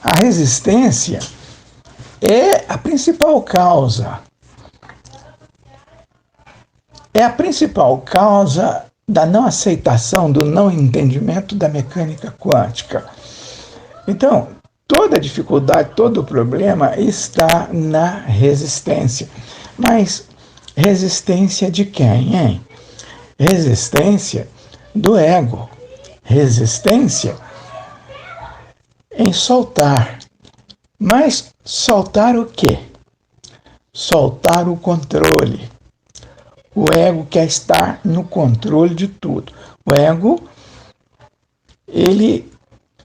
A resistência é a principal causa. É a principal causa da não aceitação, do não entendimento da mecânica quântica. Então, toda dificuldade, todo problema está na resistência. Mas resistência de quem, hein? Resistência do ego. Resistência em soltar. Mas soltar o quê? Soltar o controle. O ego quer estar no controle de tudo. O ego, ele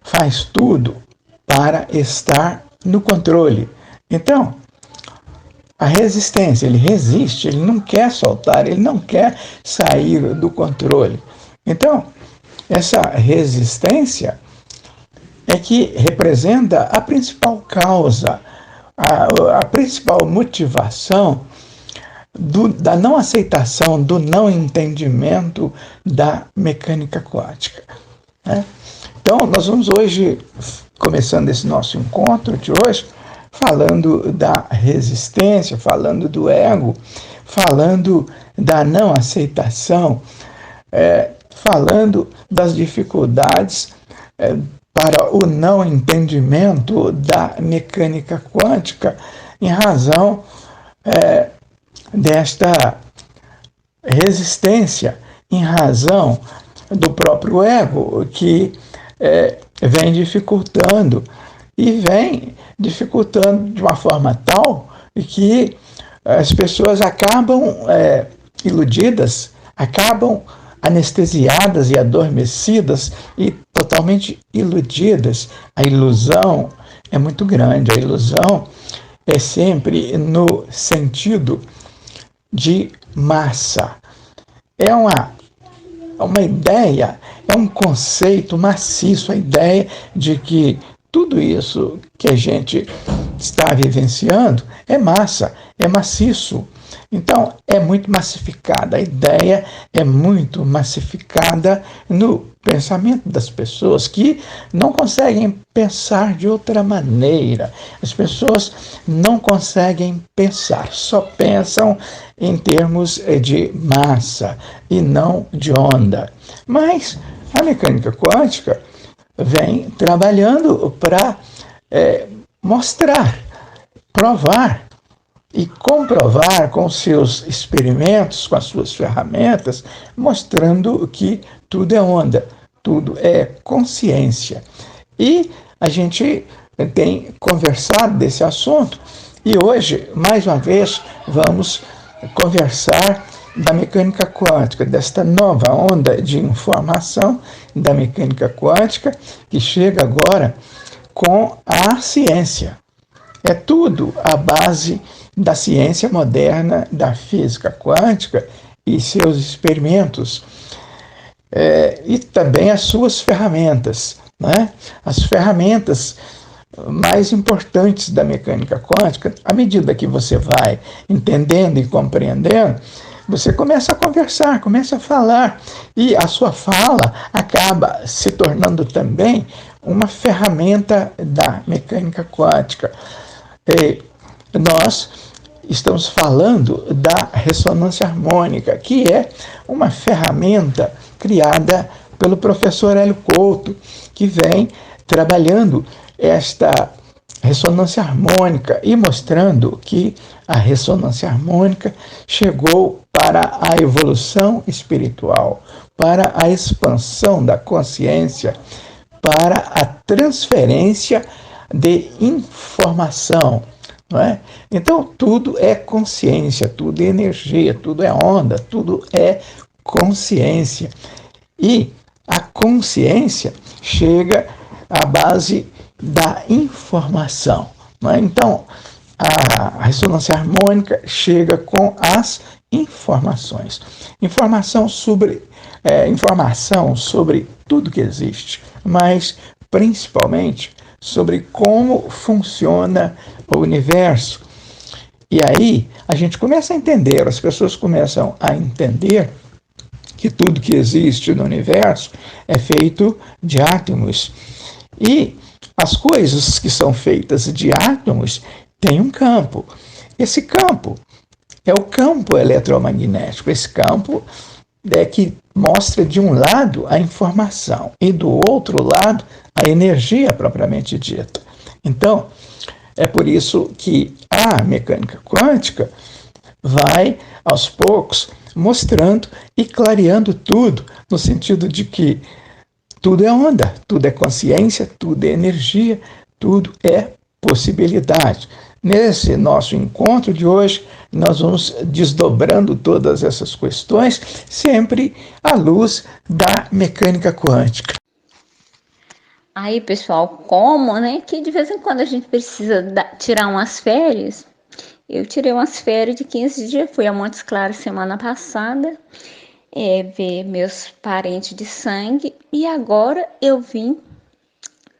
faz tudo para estar no controle. Então, a resistência, ele resiste, ele não quer soltar, ele não quer sair do controle. Então, essa resistência é que representa a principal causa, a principal motivação da não aceitação, do não entendimento da mecânica quântica. Né? Então, nós vamos hoje, começando esse nosso encontro de hoje, falando da resistência, falando do ego, falando da não aceitação, falando das dificuldades para o não entendimento da mecânica quântica, em razão desta resistência, em razão do próprio ego, que vem dificultando, e vem dificultando de uma forma tal que as pessoas acabam iludidas, acabam anestesiadas e adormecidas e totalmente iludidas. A ilusão é muito grande, a ilusão é sempre no sentido de massa. É uma ideia, é um conceito maciço, a ideia de que tudo isso que a gente está vivenciando é massa, é maciço. Então, é muito massificada. A ideia é muito massificada no pensamento das pessoas, que não conseguem pensar de outra maneira. As pessoas não conseguem pensar, só pensam em termos de massa e não de onda. Mas a mecânica quântica vem trabalhando para mostrar, provar e comprovar com seus experimentos, com as suas ferramentas, mostrando que tudo é onda, tudo é consciência. E a gente tem conversado desse assunto, e hoje, mais uma vez, vamos conversar da mecânica quântica, desta nova onda de informação da mecânica quântica, que chega agora com a ciência. É tudo a base da ciência moderna, da física quântica e seus experimentos, e também as suas ferramentas, né? As ferramentas mais importantes da mecânica quântica. À medida que você vai entendendo e compreendendo, você começa a conversar, começa a falar, e a sua fala acaba se tornando também uma ferramenta da mecânica quântica. Nós estamos falando da ressonância harmônica, que é uma ferramenta criada pelo professor Hélio Couto, que vem trabalhando esta ressonância harmônica e mostrando que a ressonância harmônica chegou para a evolução espiritual, para a expansão da consciência, para a transferência de informação. Não é? Então, tudo é consciência, tudo é energia, tudo é onda, tudo é consciência. E a consciência chega à base da informação. Não é? Então, a ressonância harmônica chega com as informações. Informação sobre tudo que existe, mas principalmente sobre como funciona o universo. E aí a gente começa a entender, as pessoas começam a entender que tudo que existe no universo é feito de átomos. E as coisas que são feitas de átomos têm um campo. Esse campo é o campo eletromagnético. Esse campo é que mostra de um lado a informação e do outro lado a energia propriamente dita. Então, é por isso que a mecânica quântica vai, aos poucos, mostrando e clareando tudo, no sentido de que tudo é onda, tudo é consciência, tudo é energia, tudo é possibilidade. Nesse nosso encontro de hoje, nós vamos desdobrando todas essas questões, sempre à luz da mecânica quântica. Aí, pessoal, como, né, que de vez em quando a gente precisa tirar umas férias. Eu tirei umas férias de 15 dias, fui a Montes Claros semana passada, ver meus parentes de sangue, e agora eu vim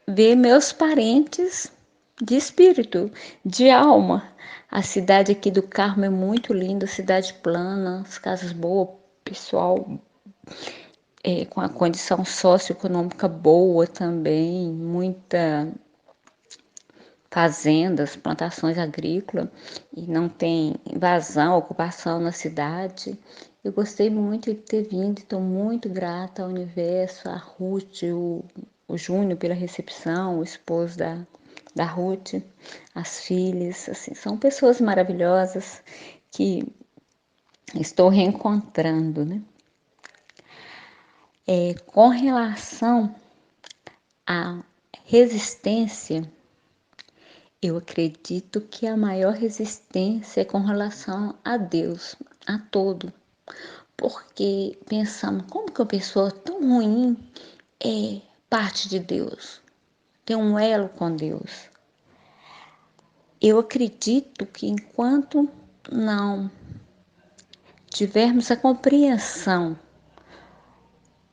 ver meus parentes de espírito, de alma. A cidade aqui do Carmo é muito linda, cidade plana, as casas boas, pessoal com a condição socioeconômica boa também, muita fazendas, plantações agrícolas, e não tem invasão, ocupação na cidade. Eu gostei muito de ter vindo, estou muito grata ao universo, a Ruth, o Júnior pela recepção, o esposo da Ruth, as filhas, assim, são pessoas maravilhosas que estou reencontrando, né? Com relação à resistência, eu acredito que a maior resistência é com relação a Deus, a todo. Porque pensamos, como que uma pessoa tão ruim é parte de Deus? Tem um elo com Deus. Eu acredito que enquanto não tivermos a compreensão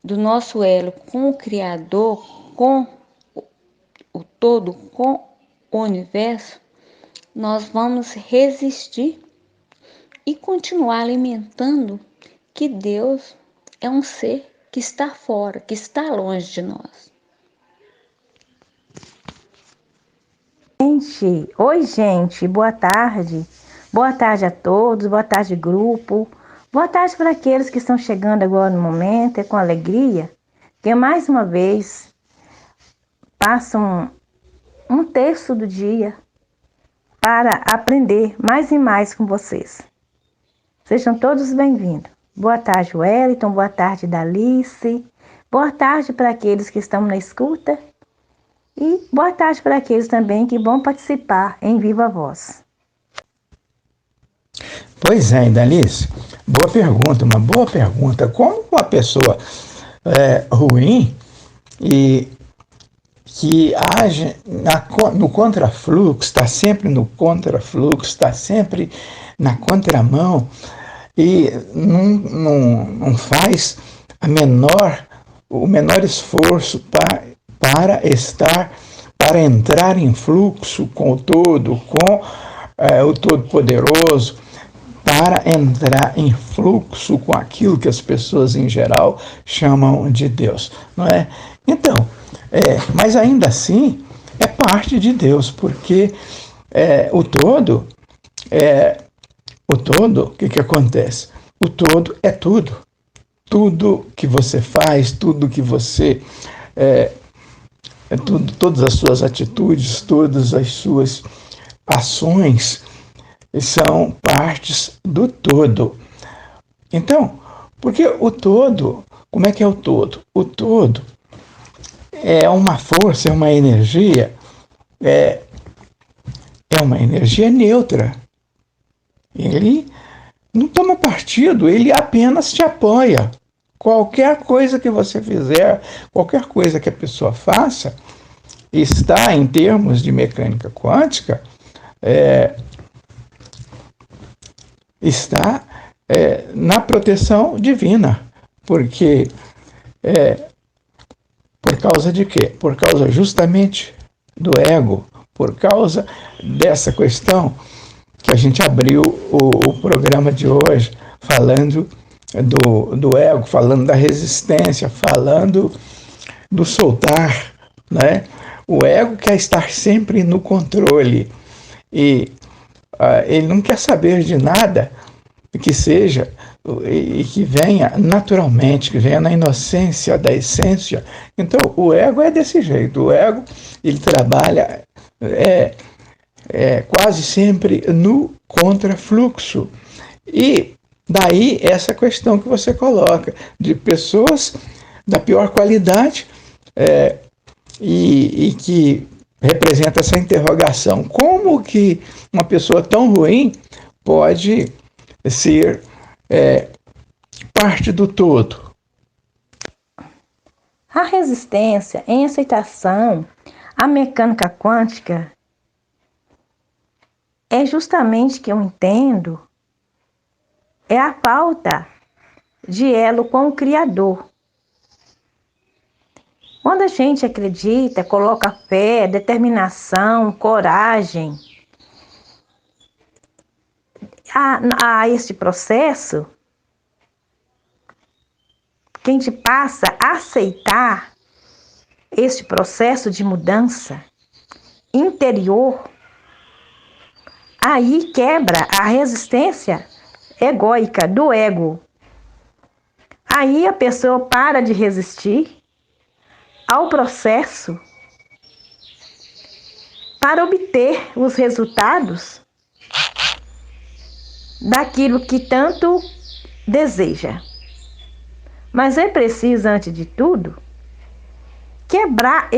do nosso elo com o Criador, com o todo, com o universo, nós vamos resistir e continuar alimentando que Deus é um ser que está fora, que está longe de nós. Oi, gente, boa tarde. Boa tarde a todos, boa tarde, grupo. Boa tarde para aqueles que estão chegando agora no momento, é com alegria que mais uma vez passam um terço do dia para aprender mais e mais com vocês. Sejam todos bem-vindos. Boa tarde, Wellington, boa tarde, Dalice. Boa tarde para aqueles que estão na escuta. E boa tarde para aqueles também que vão participar em viva voz. Pois é, Dalice, uma boa pergunta. Como uma pessoa ruim e que age no contrafluxo, está sempre no contrafluxo, está sempre na contramão e não faz o menor esforço para entrar em fluxo com o todo, com o Todo-Poderoso, para entrar em fluxo com aquilo que as pessoas em geral chamam de Deus, não é? Então, mas ainda assim é parte de Deus, porque o todo, o que acontece? O todo é tudo. Tudo que você faz, tudo que você todas as suas atitudes, todas as suas ações são partes do todo. Então, porque o todo, como é que é o todo? O todo é uma força, é uma energia, é uma energia neutra. Ele não toma partido, ele apenas te apoia. Qualquer coisa que você fizer, qualquer coisa que a pessoa faça, está, em termos de mecânica quântica, está na proteção divina. Porque, por causa de quê? Por causa justamente do ego, por causa dessa questão que a gente abriu o programa de hoje, falando do ego, falando da resistência, falando do soltar, né? O ego quer estar sempre no controle e ele não quer saber de nada que seja e que venha naturalmente, que venha na inocência da essência. Então, o ego é desse jeito. O ego, ele trabalha quase sempre no contrafluxo. E daí essa questão que você coloca, de pessoas da pior qualidade e que representa essa interrogação. Como que uma pessoa tão ruim pode ser parte do todo? A resistência em aceitação à mecânica quântica é justamente que eu entendo é a falta de elo com o Criador. Quando a gente acredita, coloca fé, determinação, coragem a este processo, que a gente passa a aceitar este processo de mudança interior, aí quebra a resistência egóica do ego. Aí a pessoa para de resistir ao processo para obter os resultados daquilo que tanto deseja. Mas é preciso, antes de tudo, quebrar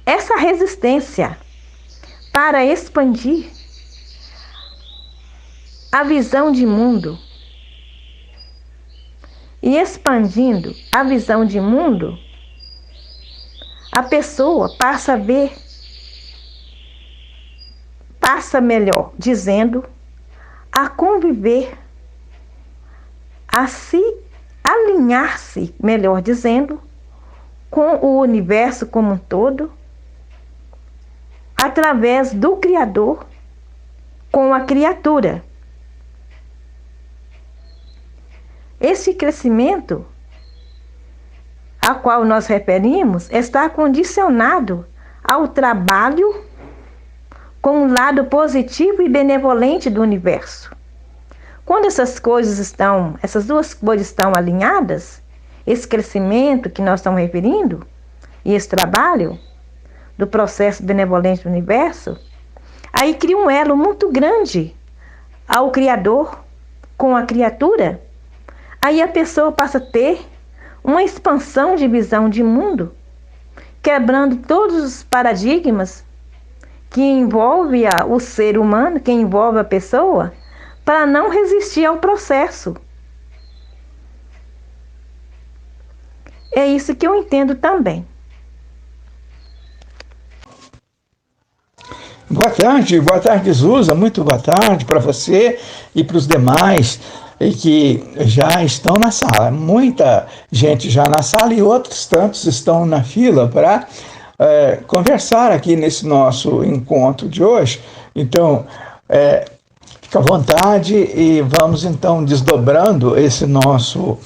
essa resistência para expandir a visão de mundo. E expandindo a visão de mundo, a pessoa passa a ver, melhor dizendo, a conviver, a se alinhar-se, melhor dizendo, com o universo como um todo, através do Criador, com a criatura. Esse crescimento a qual nós referimos está condicionado ao trabalho com o lado positivo e benevolente do universo. Quando essas duas coisas estão alinhadas, esse crescimento que nós estamos referindo e esse trabalho do processo benevolente do universo, aí cria um elo muito grande ao Criador com a criatura. Aí a pessoa passa a ter uma expansão de visão de mundo, quebrando todos os paradigmas que envolve o ser humano, que envolve a pessoa, para não resistir ao processo. É isso que eu entendo também. Boa tarde, Zusa, muito boa tarde para você e para os demais que já estão na sala. Muita gente já na sala e outros tantos estão na fila para conversar aqui nesse nosso encontro de hoje. Então, fica à vontade e vamos então desdobrando esse nosso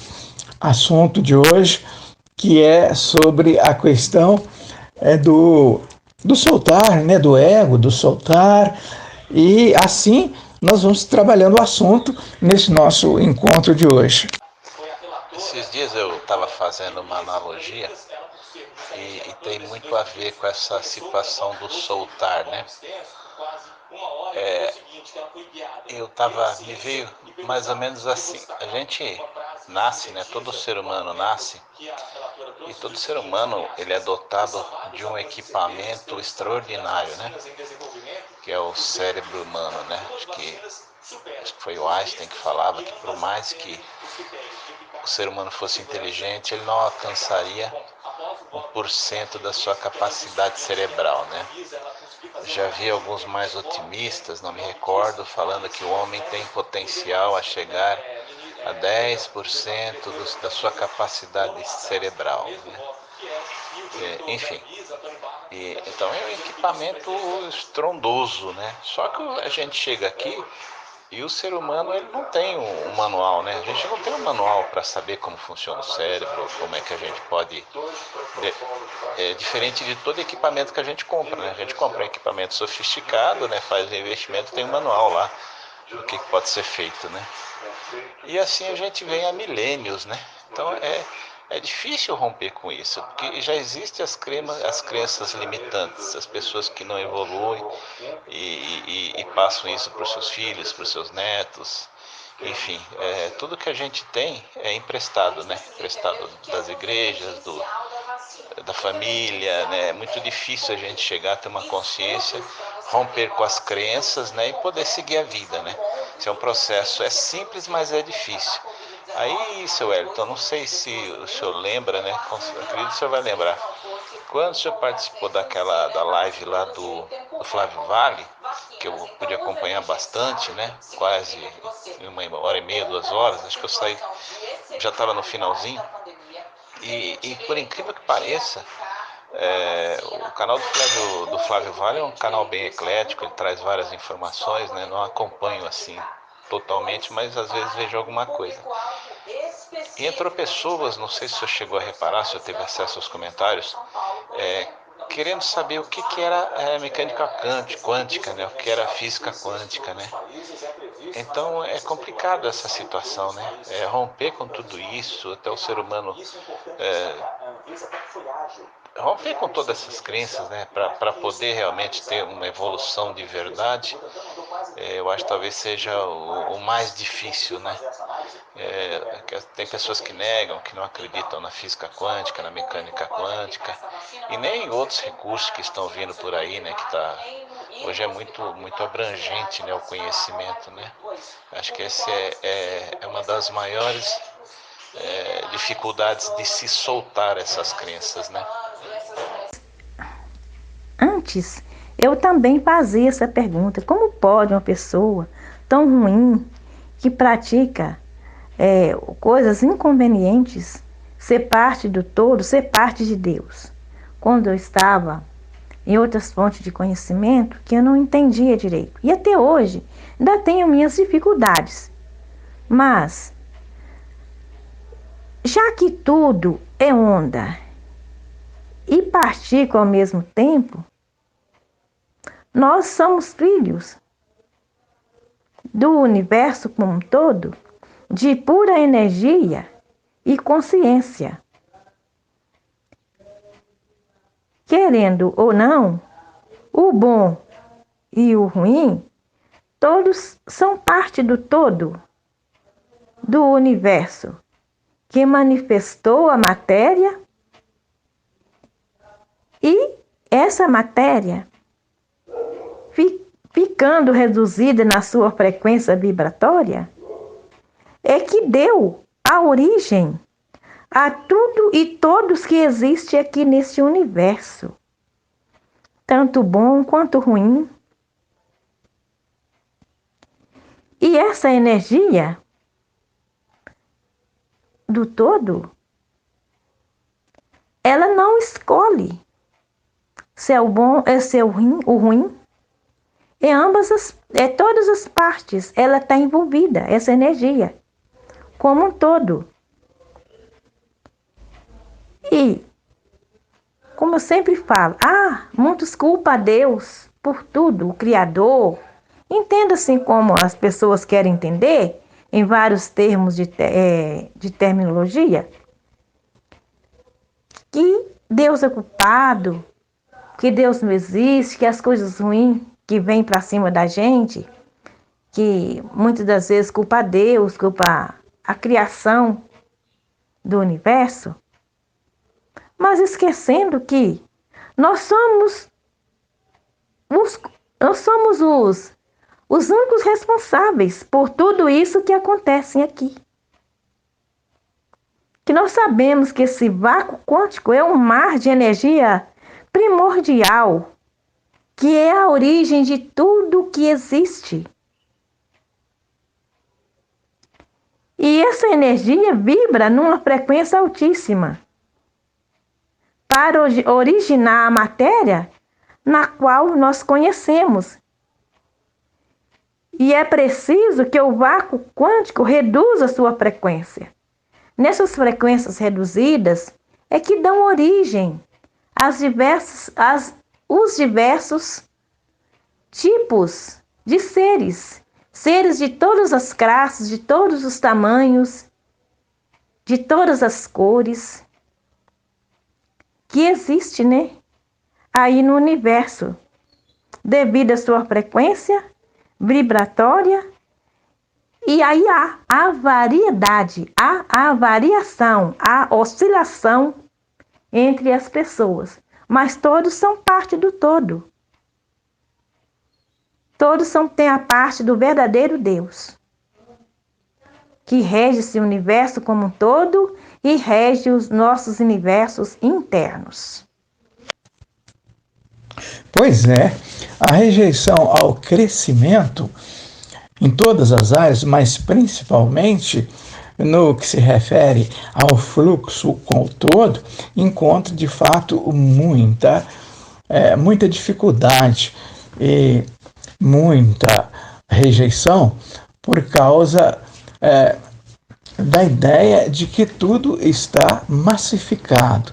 assunto de hoje, que é sobre a questão do soltar, né, do ego, do soltar, e assim nós vamos trabalhando o assunto nesse nosso encontro de hoje. Esses dias eu estava fazendo uma analogia e tem muito a ver com essa situação do soltar, né? Me veio mais ou menos assim. A gente nasce, né? Todo ser humano nasce e todo ser humano ele é dotado de um equipamento extraordinário, né? Que é o cérebro humano, né? Acho que foi o Einstein que falava que por mais que o ser humano fosse inteligente, ele não alcançaria 1% da sua capacidade cerebral, né? Já vi alguns mais otimistas, não me recordo, falando que o homem tem potencial a chegar a 10% da sua capacidade cerebral, né? Enfim, então é um equipamento estrondoso, né? Só que a gente chega aqui E o ser humano, ele não tem um manual, né? A gente não tem um manual para saber como funciona o cérebro, como é que a gente pode... diferente de todo equipamento que a gente compra, né? A gente compra um equipamento sofisticado, né? Faz um investimento, tem um manual lá do que pode ser feito, né? E assim a gente vem há milênios, né? Então é difícil romper com isso, porque já existem as crenças limitantes, as pessoas que não evoluem e passam isso para os seus filhos, para os seus netos. Enfim, tudo que a gente tem é emprestado, né? Emprestado das igrejas, da família, né? É muito difícil a gente chegar a ter uma consciência, romper com as crenças, né? E poder seguir a vida, né? Esse é um processo, é simples, mas é difícil. Aí, seu Wellington, não sei se o senhor lembra, né? Acredito que o senhor vai lembrar. Quando o senhor participou da live lá do Flávio Vale, que eu pude acompanhar bastante, né? Quase 1h30, 2 horas, acho que eu saí, já estava no finalzinho. E por incrível que pareça, o canal do Flávio Vale é um canal bem eclético, ele traz várias informações, né? Não acompanho assim totalmente, mas às vezes vejo alguma coisa. E entrou pessoas, não sei se o senhor chegou a reparar, se o senhor teve acesso aos comentários, querendo saber o que era mecânica quântica, né? O que era física quântica, né? Então é complicado essa situação, né? Romper com tudo isso, até o ser humano romper com todas essas crenças, né? Para poder realmente ter uma evolução de verdade, eu acho que talvez seja o mais difícil, né? Tem pessoas que negam, que não acreditam na física quântica, na mecânica quântica e nem outros recursos que estão vindo por aí, né? Hoje é muito abrangente, né, o conhecimento, né? Acho que essa é uma das maiores dificuldades de se soltar essas crenças, né? Antes, eu também fazia essa pergunta: como pode uma pessoa tão ruim, que pratica coisas inconvenientes, ser parte do todo, ser parte de Deus? Quando eu estava em outras fontes de conhecimento que eu não entendia direito. E até hoje ainda tenho minhas dificuldades. Mas, já que tudo é onda e partícula ao mesmo tempo, nós somos filhos do universo como um todo, de pura energia e consciência. Querendo ou não, o bom e o ruim, todos são parte do todo, do universo, que manifestou a matéria, e essa matéria, ficando reduzida na sua frequência vibratória, é que deu a origem a tudo e todos que existem aqui neste universo, tanto bom quanto ruim. E essa energia do todo, ela não escolhe se é o bom, se é o ruim. Todas as partes, ela está envolvida, essa energia, como um todo. E, como eu sempre falo, muitos culpam a Deus por tudo, o Criador. Entenda assim como as pessoas querem entender, em vários termos de terminologia, que Deus é culpado, que Deus não existe, que as coisas ruins que vêm para cima da gente, que muitas das vezes culpa a Deus, culpa a criação do universo, mas esquecendo que nós somos os únicos responsáveis por tudo isso que acontece aqui. Que nós sabemos que esse vácuo quântico é um mar de energia primordial, que é a origem de tudo que existe. E essa energia vibra numa frequência altíssima para originar a matéria na qual nós conhecemos. E é preciso que o vácuo quântico reduza sua frequência. Nessas frequências reduzidas é que dão origem os diversos tipos de seres. Seres de todas as classes, de todos os tamanhos, de todas as cores, que existe, né? Aí no universo, devido à sua frequência vibratória. E aí há a variedade, há a variação, a oscilação entre as pessoas. Mas todos são parte do todo. Todos têm a parte do verdadeiro Deus, que rege esse universo como um todo e rege os nossos universos internos. Pois é, a rejeição ao crescimento em todas as áreas, mas principalmente no que se refere ao fluxo com o todo, encontra de fato muita dificuldade e muita rejeição por causa da ideia de que tudo está massificado.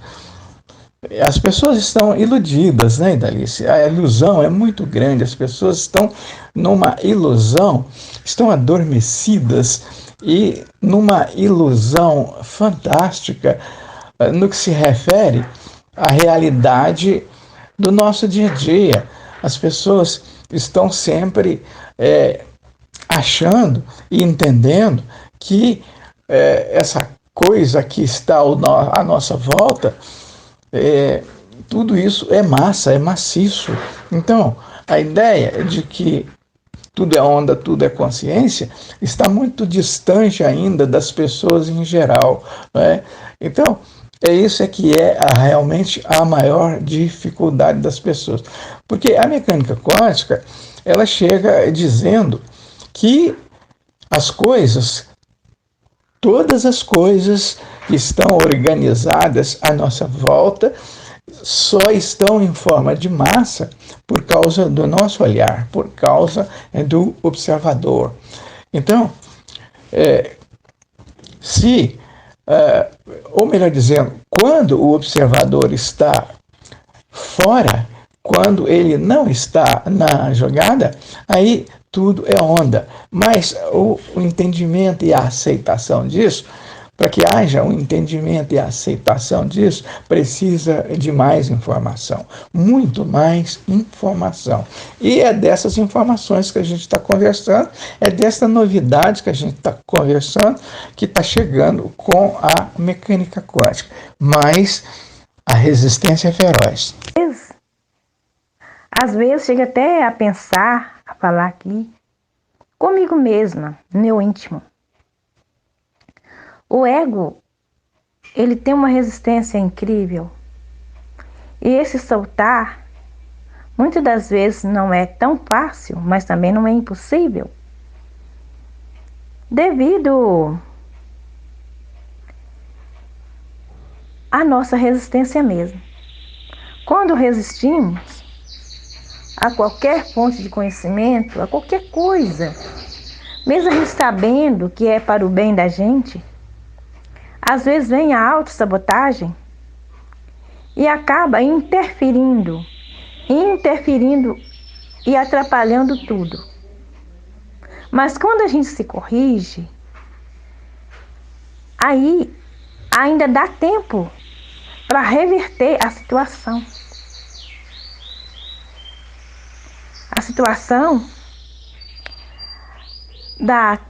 As pessoas estão iludidas, né, Idalice? A ilusão é muito grande, as pessoas estão numa ilusão, estão adormecidas e numa ilusão fantástica no que se refere à realidade do nosso dia a dia. As pessoas estão sempre achando e entendendo que essa coisa que está à nossa volta, tudo isso é massa, é maciço. Então, a ideia de que tudo é onda, tudo é consciência, está muito distante ainda das pessoas em geral, né? Então, isso que é realmente a maior dificuldade das pessoas. Porque a mecânica quântica, ela chega dizendo que as coisas, todas as coisas que estão organizadas à nossa volta, só estão em forma de massa por causa do nosso olhar, por causa do observador. Então, ou melhor dizendo, quando o observador está fora, quando ele não está na jogada, aí tudo é onda. Mas o entendimento e a aceitação disso, para que haja um entendimento e a aceitação disso, precisa de mais informação, muito mais informação. E é dessas informações que a gente está conversando, é dessa novidade que a gente está conversando, que está chegando com a mecânica quântica. Mas a resistência é feroz. Às vezes chega até a pensar, a falar aqui, comigo mesma, no meu íntimo. O ego, ele tem uma resistência incrível. E esse soltar, muitas das vezes não é tão fácil, mas também não é impossível. Devido à nossa resistência mesmo. Quando resistimos a qualquer fonte de conhecimento, a qualquer coisa, mesmo a gente sabendo que é para o bem da gente, às vezes vem a autossabotagem e acaba interferindo e atrapalhando tudo. Mas quando a gente se corrige, aí ainda dá tempo para reverter a situação. A situação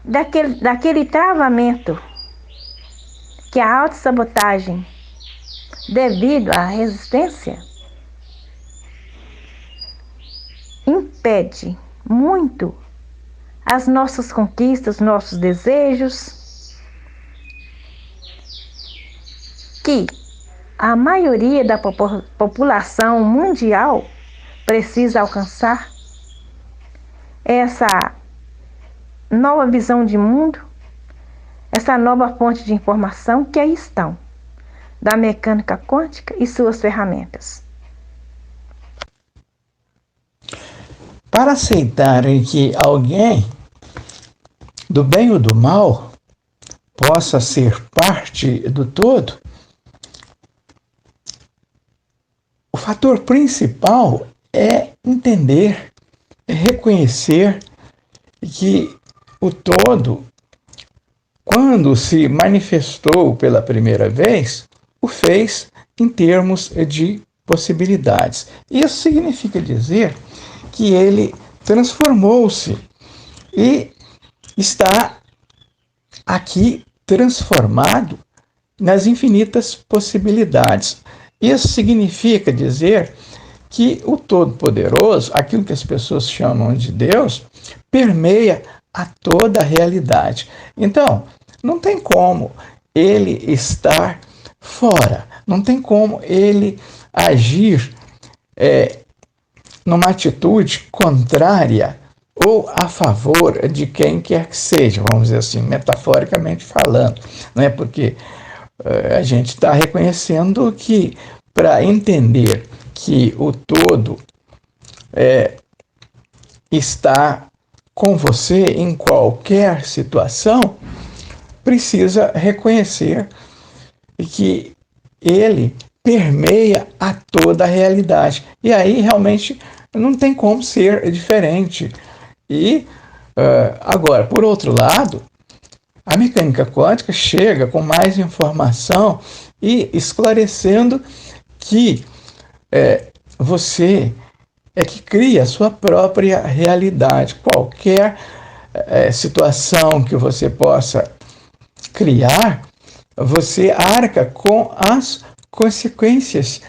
daquele travamento que a autossabotagem, devido à resistência, impede muito as nossas conquistas, nossos desejos, que a maioria da população mundial precisa alcançar essa nova visão de mundo, essa nova fonte de informação que aí estão, da mecânica quântica e suas ferramentas. Para aceitarem que alguém do bem ou do mal possa ser parte do todo, o fator principal é entender, é reconhecer que o todo, quando se manifestou pela primeira vez, o fez em termos de possibilidades. Isso significa dizer que ele transformou-se e está aqui transformado nas infinitas possibilidades. Isso significa dizer que o Todo-Poderoso, aquilo que as pessoas chamam de Deus, permeia a toda a realidade. Então, não tem como ele estar fora, não tem como ele agir numa atitude contrária ou a favor de quem quer que seja, vamos dizer assim, metaforicamente falando, não é? Porque a gente está reconhecendo que, para entender que o todo está com você em qualquer situação, precisa reconhecer que ele permeia a toda a realidade. E aí realmente não tem como ser diferente. E agora, por outro lado, a mecânica quântica chega com mais informação e esclarecendo que você é que cria a sua própria realidade. Qualquer situação que você possa criar, você arca com as consequências.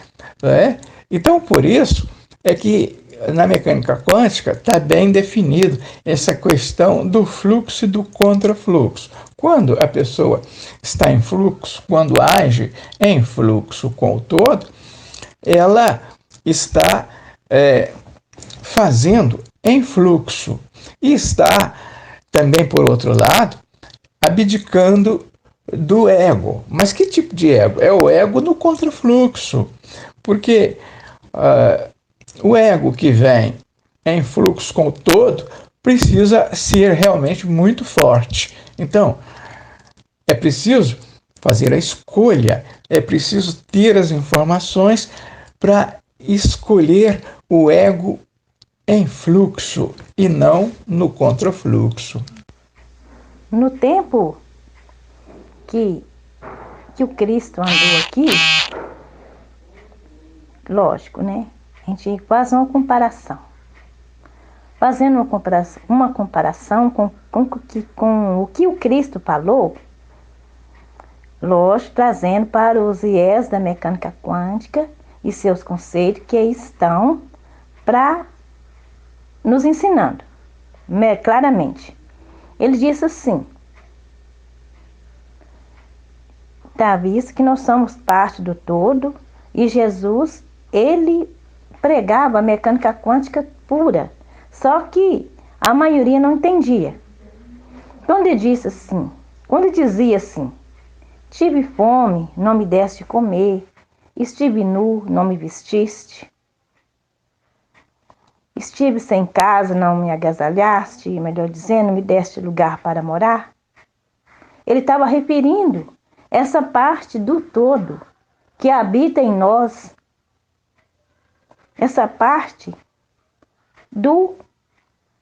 Né? Então, por isso é que na mecânica quântica está bem definido essa questão do fluxo e do contrafluxo. Quando a pessoa está em fluxo, quando age em fluxo com o todo, ela está fazendo em fluxo e está também, por outro lado, abdicando do ego. Mas que tipo de ego? É o ego no contrafluxo, porque o ego que vem em fluxo com o todo precisa ser realmente muito forte. Então, é preciso fazer a escolha, é preciso ter as informações para escolher o ego em fluxo e não no contrafluxo. No tempo que o Cristo andou aqui, lógico, né? A gente faz uma comparação. Fazendo uma comparação com o que o Cristo falou, lógico, trazendo para os viés da mecânica quântica e seus conceitos que estão para nos ensinando, claramente. Ele disse assim: está visto que nós somos parte do todo, e Jesus, ele pregava a mecânica quântica pura, só que a maioria não entendia. Quando ele dizia assim, tive fome, não me deste de comer, estive nu, não me vestiste, estive sem casa, não me agasalhaste, melhor dizendo, me deste lugar para morar. Ele estava referindo essa parte do todo que habita em nós, essa parte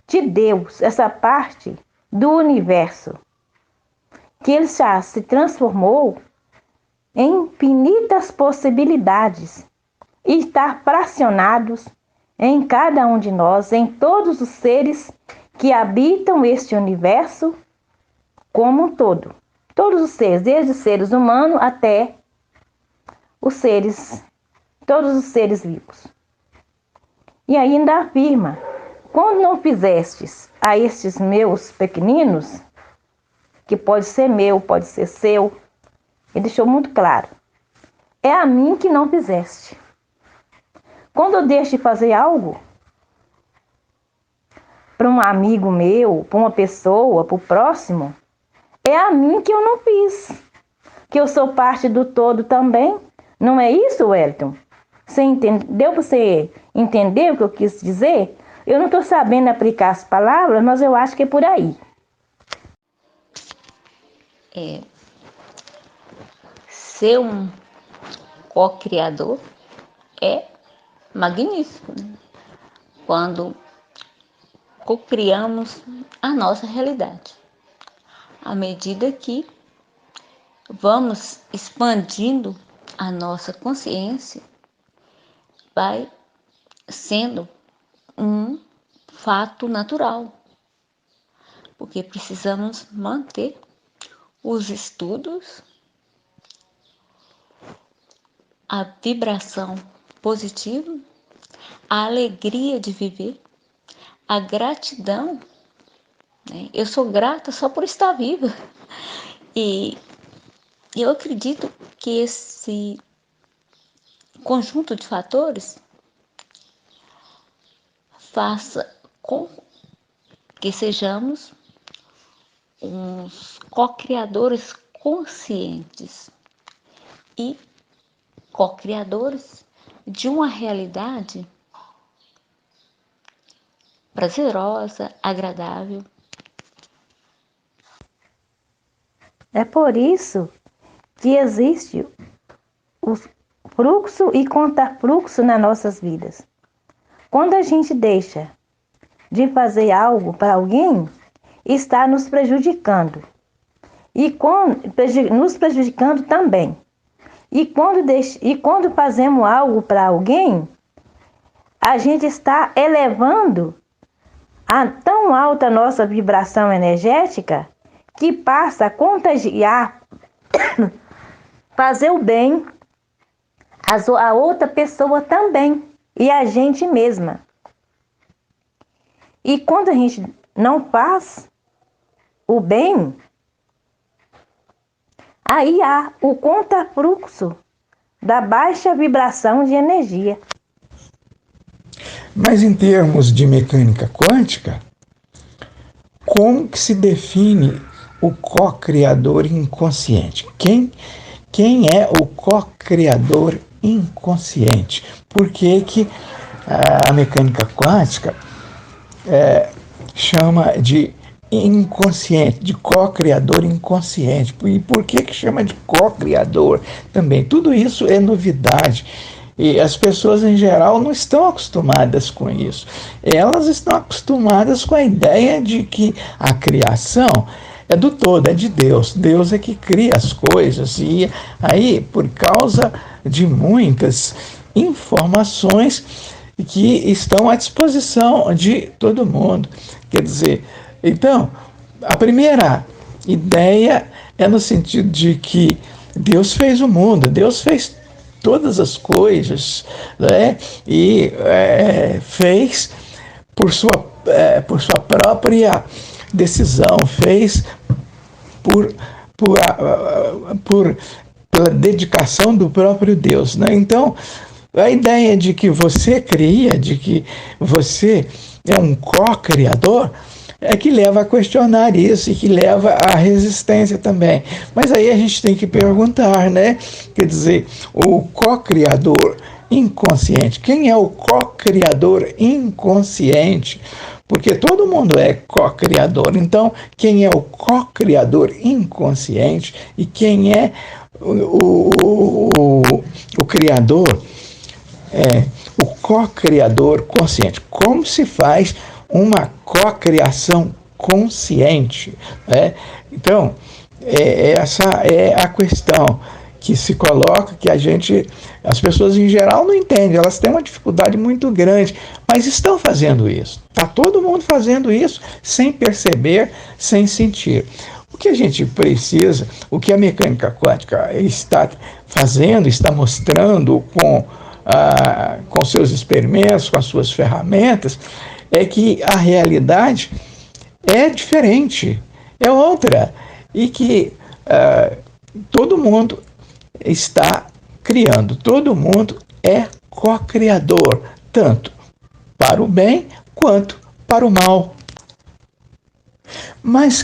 de Deus, essa parte do universo, que ele já se transformou em infinitas possibilidades e está fracionados em cada um de nós, em todos os seres que habitam este universo como um todo. Todos os seres, desde os seres humanos até todos os seres vivos. E ainda afirma: quando não fizestes a estes meus pequeninos, que pode ser meu, pode ser seu, ele deixou muito claro, é a mim que não fizeste. Quando eu deixo de fazer algo para um amigo meu, para uma pessoa, para o próximo, é a mim que eu não fiz, que eu sou parte do todo também. Não é isso, Wellington? Deu para você entender o que eu quis dizer? Eu não estou sabendo aplicar as palavras, mas eu acho que é por aí. ser um co-criador é magnífico, né? Quando co-criamos a nossa realidade. À medida que vamos expandindo a nossa consciência, vai sendo um fato natural, porque precisamos manter os estudos, a vibração positiva, a alegria de viver, a gratidão, né? Eu sou grata só por estar viva. E eu acredito que esse conjunto de fatores faça com que sejamos uns co-criadores conscientes e co-criadores de uma realidade prazerosa, agradável. É por isso que existe o fluxo e contrafluxo nas nossas vidas. Quando a gente deixa de fazer algo para alguém, está nos prejudicando. Nos prejudicando também. E quando fazemos algo para alguém, a gente está elevando a tão alta nossa vibração energética que passa a contagiar, fazer o bem a outra pessoa também e a gente mesma. E quando a gente não faz o bem, aí há o contrafluxo da baixa vibração de energia. Mas em termos de mecânica quântica, como que se define o co-criador inconsciente? Quem é o co-criador inconsciente? Por que a mecânica quântica chama de inconsciente, de co-criador inconsciente? E por que chama de co-criador também? Tudo isso é novidade. E as pessoas, em geral, não estão acostumadas com isso. Elas estão acostumadas com a ideia de que a criação é do todo, é de Deus. Deus é que cria as coisas. E aí, por causa de muitas informações que estão à disposição de todo mundo. Quer dizer, então, a primeira ideia é no sentido de que Deus fez o mundo, Deus fez todas as coisas, né? E fez por sua própria decisão, fez pela dedicação do próprio Deus, né? Então, a ideia de que você cria, de que você é um co-criador, é que leva a questionar isso e que leva à resistência também. Mas aí a gente tem que perguntar, né? Quer dizer, o co-criador inconsciente, quem é o co-criador inconsciente? Porque todo mundo é co-criador. Então, quem é o co-criador inconsciente e quem é o criador, o co-criador consciente? Como se faz uma co-criação consciente, né? Então, essa é a questão que se coloca, que as pessoas em geral não entendem, elas têm uma dificuldade muito grande, mas estão fazendo isso. Está todo mundo fazendo isso sem perceber, sem sentir. O que a gente precisa, o que a mecânica quântica está fazendo, está mostrando com seus experimentos, com as suas ferramentas, é que a realidade é diferente, é outra, e que todo mundo está criando, todo mundo é co-criador, tanto para o bem quanto para o mal. Mas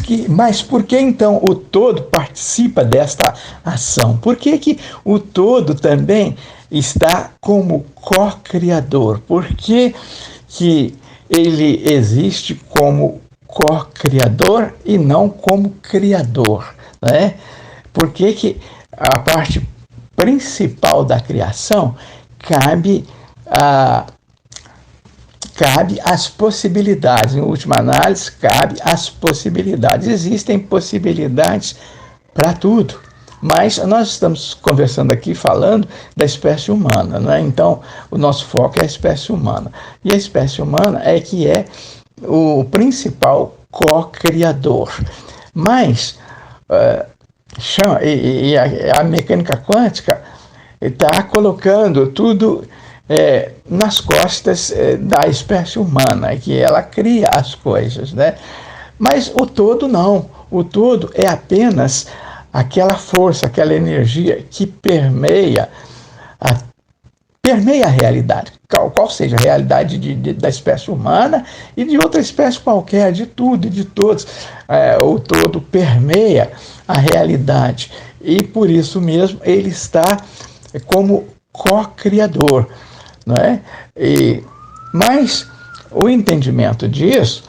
por que então o todo participa desta ação? Por que o todo também está como co-criador? Por que ele existe como co-criador e não como criador? né? Por que que a parte principal da criação cabe às possibilidades? Em última análise, cabe às possibilidades. Existem possibilidades para tudo. Mas nós estamos conversando aqui, falando da espécie humana, né? Então, o nosso foco é a espécie humana. E a espécie humana é que é o principal co-criador. Mas a mecânica quântica está colocando tudo nas costas da espécie humana, que ela cria as coisas, né? Mas o todo não. O todo é apenas aquela força, aquela energia que permeia a realidade, qual seja a realidade da espécie humana e de outra espécie qualquer, de tudo e de todos. O todo permeia a realidade e por isso mesmo ele está como co-criador, não é? Mas o entendimento disso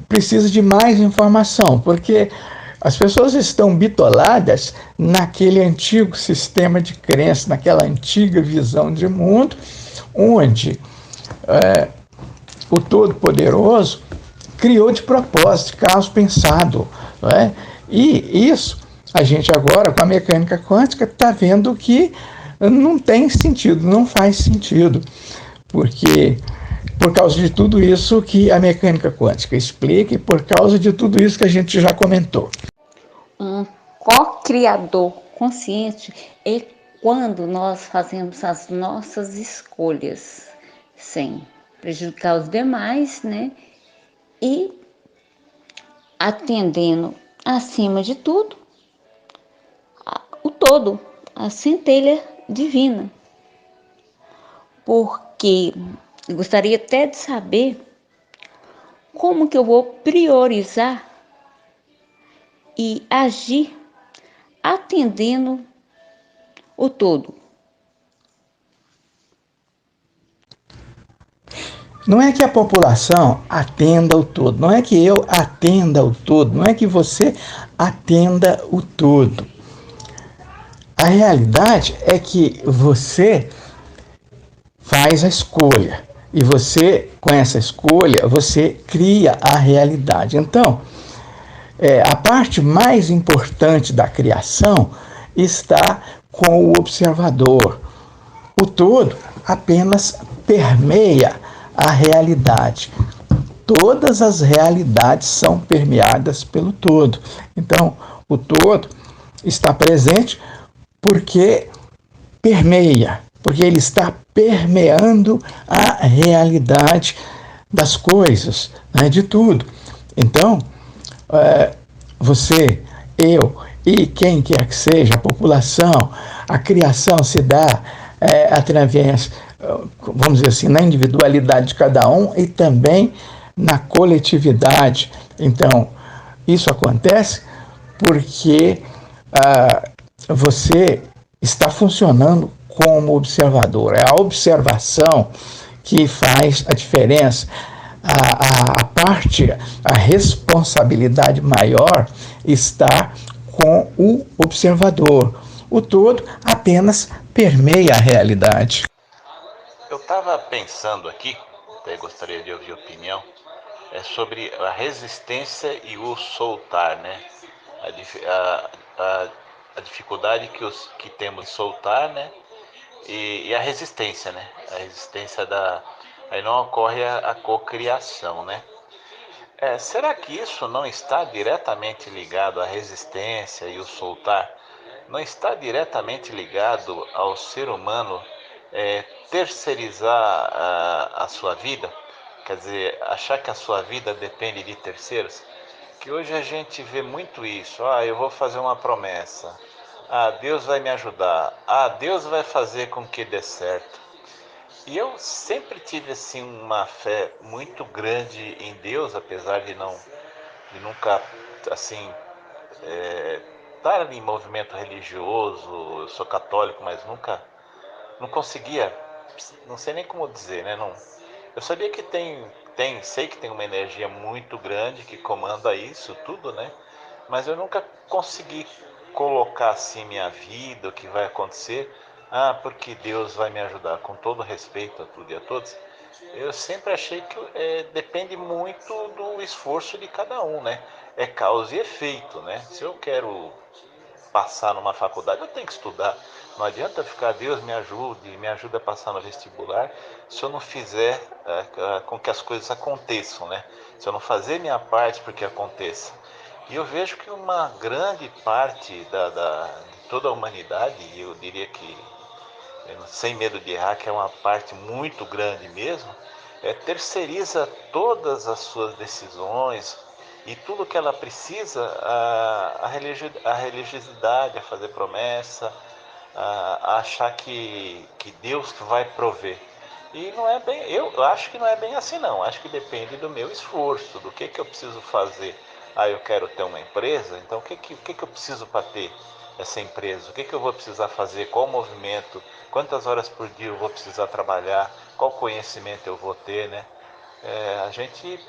precisa de mais informação, porque as pessoas estão bitoladas naquele antigo sistema de crença, naquela antiga visão de mundo, onde o Todo-Poderoso criou de propósito, de caso pensado. Não é? E isso, a gente agora, com a mecânica quântica, está vendo que não tem sentido, não faz sentido, porque por causa de tudo isso que a mecânica quântica explica e por causa de tudo isso que a gente já comentou. Um co-criador consciente é quando nós fazemos as nossas escolhas sem prejudicar os demais, né? E atendendo, acima de tudo, o todo, a centelha divina. Porque eu gostaria até de saber como que eu vou priorizar e agir atendendo o todo. Não é que a população atenda o todo, não é que eu atenda o todo, não é que você atenda o todo. A realidade é que você faz a escolha e você, com essa escolha, você cria a realidade. Então, a parte mais importante da criação está com o observador. O todo apenas permeia a realidade. Todas as realidades são permeadas pelo todo. Então, o todo está presente porque permeia, porque ele está permeando a realidade das coisas, né, de tudo. Então, você, eu e quem quer que seja, a população, a criação se dá através, vamos dizer assim, na individualidade de cada um e também na coletividade. Então, isso acontece porque você está funcionando como observador. É a observação que faz a diferença. A responsabilidade maior está com o observador. O todo apenas permeia a realidade. Eu estava pensando aqui, até gostaria de ouvir a opinião, sobre a resistência e o soltar, né? A dificuldade que temos de soltar, né? E a resistência, né? A resistência aí não ocorre a cocriação, né? Será que isso não está diretamente ligado à resistência e o soltar? Não está diretamente ligado ao ser humano terceirizar a sua vida? Quer dizer, achar que a sua vida depende de terceiros? Que hoje a gente vê muito isso. Eu vou fazer uma promessa. Deus vai me ajudar. Deus vai fazer com que dê certo. E eu sempre tive assim uma fé muito grande em Deus, apesar de nunca assim estar em movimento religioso. Eu sou católico, mas nunca não conseguia, não sei nem como dizer, né? Não, eu sabia que sei que tem uma energia muito grande que comanda isso tudo, né? mas eu nunca consegui colocar assim minha vida, o que vai acontecer, porque Deus vai me ajudar, com todo respeito a tudo e a todos. Eu sempre achei que depende muito do esforço de cada um, né? É causa e efeito, né? Se eu quero passar numa faculdade, eu tenho que estudar. Não adianta ficar, Deus me ajude a passar no vestibular, se eu não fizer com que as coisas aconteçam, né? Se eu não fazer minha parte para que aconteça. E eu vejo que uma grande parte de toda a humanidade, e eu diria que, sem medo de errar, que é uma parte muito grande mesmo, terceiriza todas as suas decisões e tudo que ela precisa a religiosidade, a fazer promessa, a achar que Deus vai prover. E não é bem, eu acho que não é bem assim não, acho que depende do meu esforço, do que eu preciso fazer. Eu quero ter uma empresa, então o que eu preciso para ter essa empresa? O que eu vou precisar fazer? Qual movimento? Quantas horas por dia eu vou precisar trabalhar? Qual conhecimento eu vou ter, né?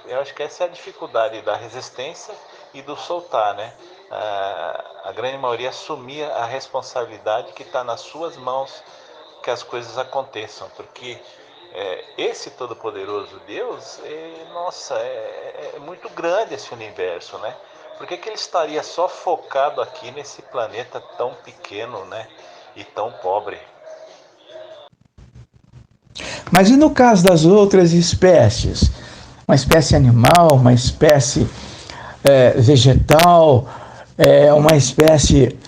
Eu acho que essa é a dificuldade da resistência e do soltar, né? A grande maioria assumir a responsabilidade que está nas suas mãos que as coisas aconteçam, porque esse Todo-Poderoso Deus, nossa, é muito grande esse universo, né? Por que ele estaria só focado aqui nesse planeta tão pequeno, né? E tão pobre? Mas e no caso das outras espécies? Uma espécie animal, uma espécie vegetal, uma espécie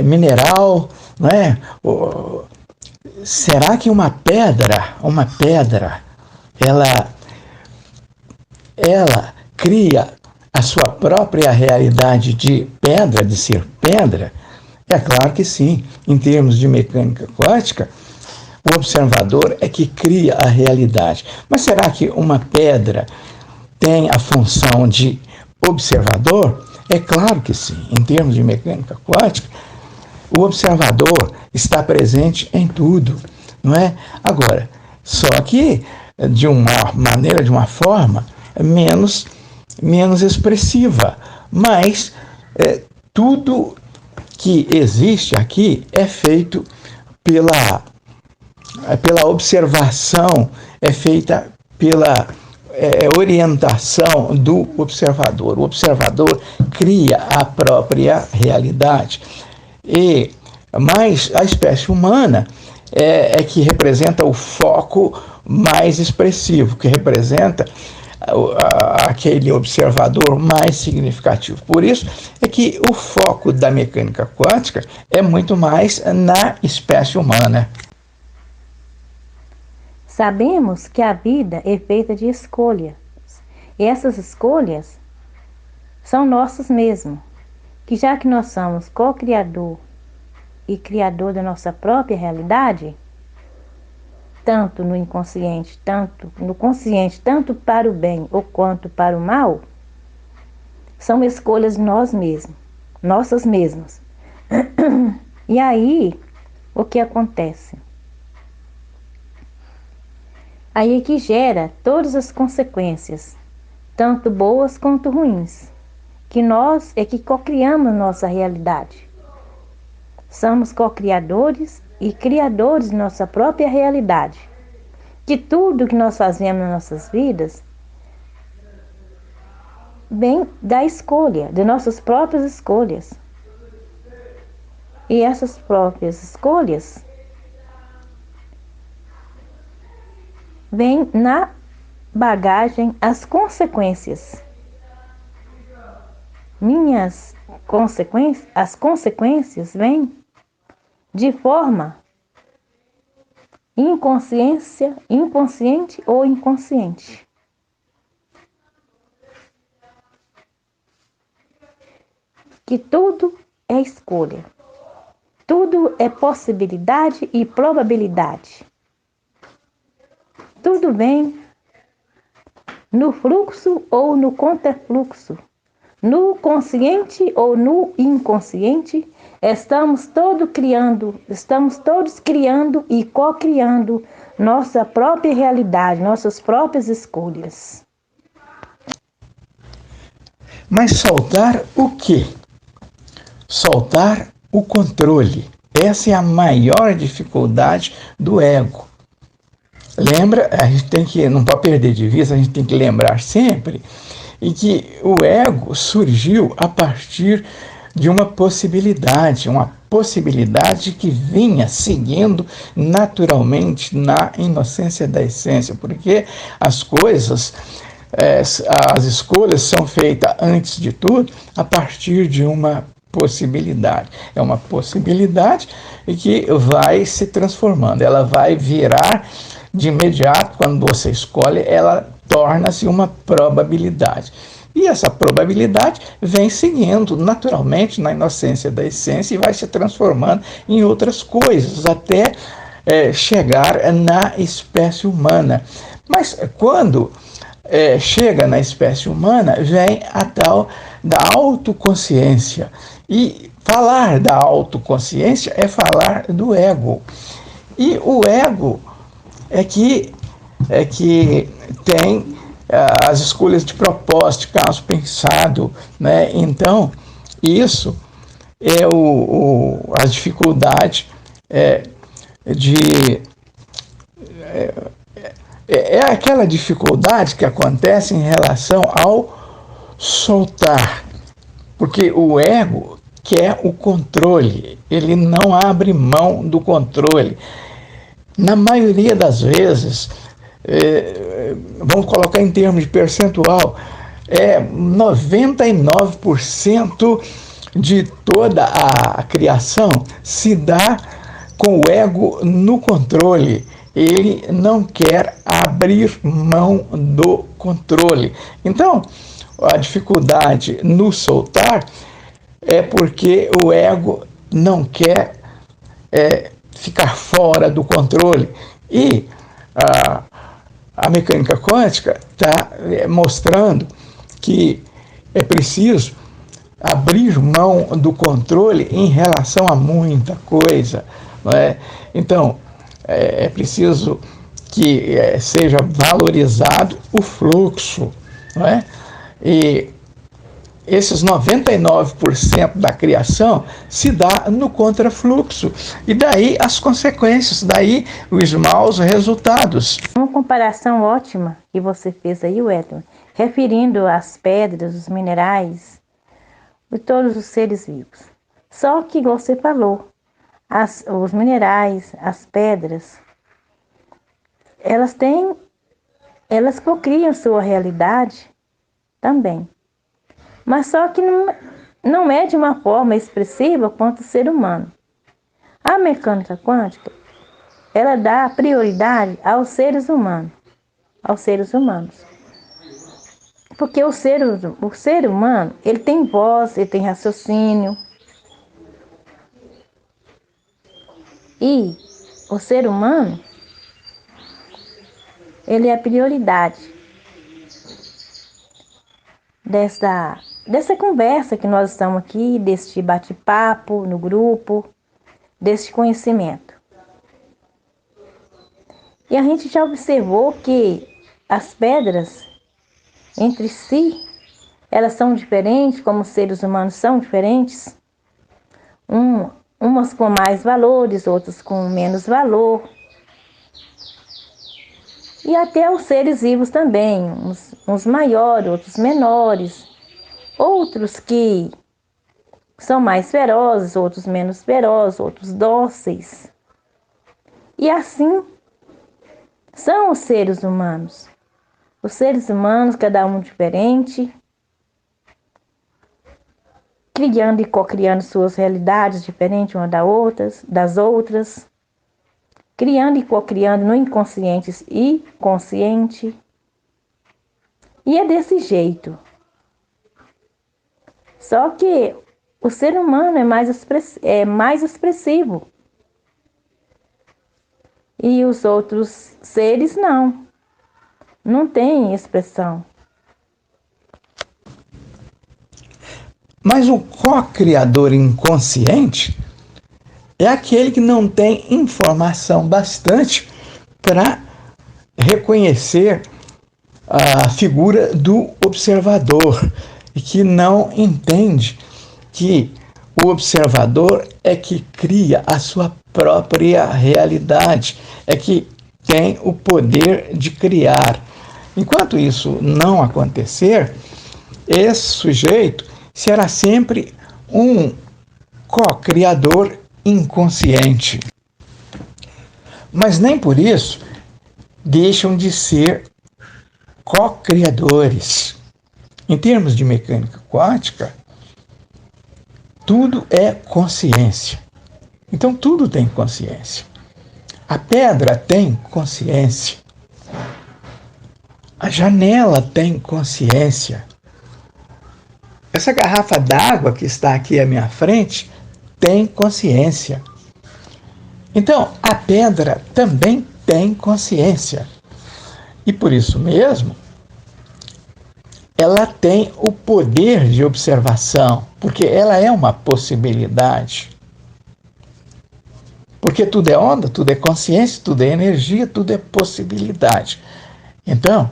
mineral, não é? Será que uma pedra, ela cria a sua própria realidade de pedra, de ser pedra? É claro que sim. Em termos de mecânica quântica, o observador é que cria a realidade. Mas será que uma pedra tem a função de observador? É claro que sim. Em termos de mecânica quântica, o observador está presente em tudo, não é? Agora, só que de uma maneira, de uma forma menos expressiva, mas tudo que existe aqui é feito pela observação, é feita pela orientação do observador. O observador cria a própria realidade. Mas a espécie humana é que representa o foco mais expressivo, que representa aquele observador mais significativo. Por isso é que o foco da mecânica quântica é muito mais na espécie humana. Sabemos que a vida é feita de escolhas. E essas escolhas são nossas mesmo. Que já que nós somos co-criador e criador da nossa própria realidade, tanto no inconsciente, tanto no consciente, tanto para o bem ou quanto para o mal, são escolhas de nós mesmos, nossas mesmas. E aí, o que acontece? Aí é que gera todas as consequências, tanto boas quanto ruins, que nós é que co-criamos nossa realidade. Somos co-criadores e criadores de nossa própria realidade. Que tudo que nós fazemos nas nossas vidas vem da escolha, de nossas próprias escolhas. E essas próprias escolhas vêm na bagagem as consequências. As consequências vêm de forma inconsciente ou inconsciente. Que tudo é escolha. Tudo é possibilidade e probabilidade. Tudo vem no fluxo ou no contrafluxo. No consciente ou no inconsciente, estamos todos criando e co-criando nossa própria realidade, nossas próprias escolhas. Mas soltar o quê? Soltar o controle. Essa é a maior dificuldade do ego. Lembra, a gente tem que, não pode perder de vista, a gente tem que lembrar sempre e que o ego surgiu a partir de uma possibilidade que vinha seguindo naturalmente na inocência da essência, porque as coisas, as escolhas são feitas, antes de tudo, a partir de uma possibilidade. É uma possibilidade que vai se transformando, ela vai virar de imediato, quando você escolhe, ela torna-se uma probabilidade. E essa probabilidade vem seguindo naturalmente na inocência da essência e vai se transformando em outras coisas, até chegar na espécie humana. Mas quando chega na espécie humana, vem a tal da autoconsciência. E falar da autoconsciência é falar do ego. E o ego é que tem as escolhas de propósito, de caso pensado, né? Então, isso é a dificuldade é aquela dificuldade que acontece em relação ao soltar, porque o ego quer o controle, ele não abre mão do controle. Na maioria das vezes, vamos colocar em termos de percentual, 99% de toda a criação se dá com o ego no controle. Ele não quer abrir mão do controle. Então, a dificuldade no soltar é porque o ego não quer ficar fora do controle. E a mecânica quântica está mostrando que é preciso abrir mão do controle em relação a muita coisa, não é? Então, é preciso que seja valorizado o fluxo, não é? E esses 99% da criação se dá no contrafluxo. E daí as consequências, daí os maus resultados. Uma comparação ótima que você fez aí, Wellington, referindo às pedras, os minerais, de todos os seres vivos. Só que você falou, os minerais, as pedras, elas cocriam sua realidade também. Mas só que não é de uma forma expressiva quanto o ser humano. A mecânica quântica, ela dá prioridade aos seres humanos. Porque o ser humano, ele tem voz, ele tem raciocínio. E o ser humano, ele é a prioridade dessa conversa que nós estamos aqui, deste bate-papo no grupo, deste conhecimento. E a gente já observou que as pedras, entre si, elas são diferentes, como os seres humanos são diferentes. Umas com mais valores, outras com menos valor. E até os seres vivos também, uns maiores, outros menores, outros que são mais ferozes, outros menos ferozes, outros dóceis. E assim são os seres humanos. Os seres humanos, cada um diferente, criando e cocriando suas realidades diferentes umas das outras, criando e cocriando no inconsciente e consciente. E é desse jeito. Só que o ser humano é mais expressivo. E os outros seres não têm expressão. Mas o co-criador inconsciente é aquele que não tem informação bastante para reconhecer a figura do observador. e que não entende que o observador é que cria a sua própria realidade, é que tem o poder de criar. Enquanto isso não acontecer, esse sujeito será sempre um co-criador inconsciente. Mas nem por isso deixam de ser co-criadores. Em termos de mecânica quântica, tudo é consciência. Então tudo tem consciência. A pedra tem consciência. A janela tem consciência. Essa garrafa d'água que está aqui à minha frente tem consciência. Então, a pedra também tem consciência. E por isso mesmo, ela tem o poder de observação, porque ela é uma possibilidade. Porque tudo é onda, tudo é consciência, tudo é energia, tudo é possibilidade. Então,